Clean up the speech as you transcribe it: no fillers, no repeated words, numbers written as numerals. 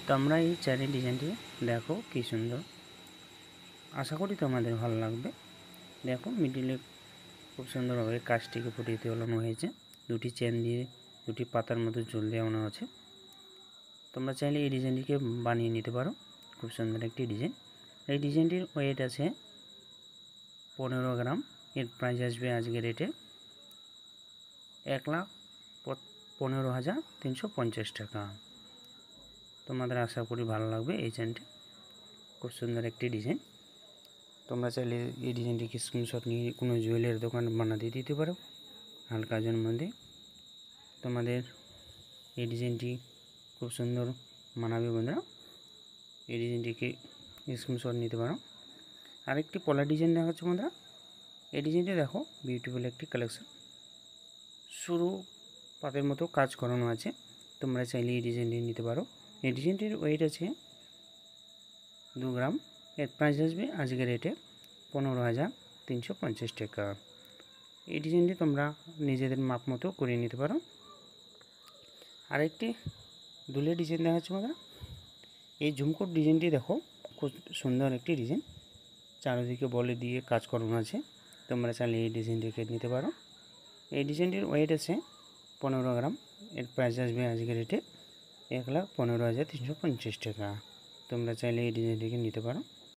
তো আমরা এই চারি ডিজাইনটি দেখো কি সুন্দর, আশা করি তোমাদের ভালো লাগবে। দেখো মিডিলে খুব সুন্দরভাবে কাজটিকে ফুটিয়ে তোলানো হয়েছে, দুটি চেন দিয়ে দুটি পাতার মতো ঝুল দেওয়ানো আছে। তোমরা চাইলে এই ডিজাইনটিকে বানিয়ে নিতে পারো, খুব সুন্দর একটি ডিজাইন। এই ডিজাইনটির ওয়েট আছে 15 গ্রাম। এর প্রাইস আসবে আজকের রেটে 1,15,350 টাকা। তোমাদের আশা করি ভালো লাগবে। এই চেনটি খুব সুন্দর একটি ডিজাইন। তোমরা চাইলে এই ডিজাইনটিকে স্ক্রিনশট নিয়ে কোনো জুয়েলারি দোকান বানাতে দিতে পারো হালকা কাজের মধ্যে। তোমাদের এই ডিজাইনটি খুব সুন্দর মানাবে বন্ধুরা, এই ডিজাইনটিকে স্ক্রিনশট নিতে পারো। আরেকটি পলার ডিজাইন দেখাচ্ছি বন্ধুরা। এই ডিজাইনটি দেখো বিউটিফুল একটি কালেকশন, শুরু পাতের মতো কাজ করানো আছে। তোমরা চাইলে এই ডিজাইনটি নিতে পারো। এই ডিজাইনটির ওয়েট আছে 2 গ্রাম। এর প্রাইস আসবে আজকের রেটে 15,350 টাকা। এই ডিজাইনটি তোমরা নিজেদের মাপ মতো করে নিতে পারো। আরেকটি দুলের ডিজাইন দেখাচ্ছি বন্ধুরা। এই ঝুমকোর ডিজাইনটি দেখো খুব সুন্দর একটি ডিজাইন, চারিদিকে বলে দিয়ে কাজ করানো আছে। তোমরা চাইলে এই ডিজাইনটিকে নিতে পারো। এই ডিজাইনটির ওয়েট আছে 15 গ্রাম। এর প্রাইস আসবে আজকের রেটে 1,15,350 টাকা। তোমরা চাইলে এই ডিজাইনটিকে নিতে পারো।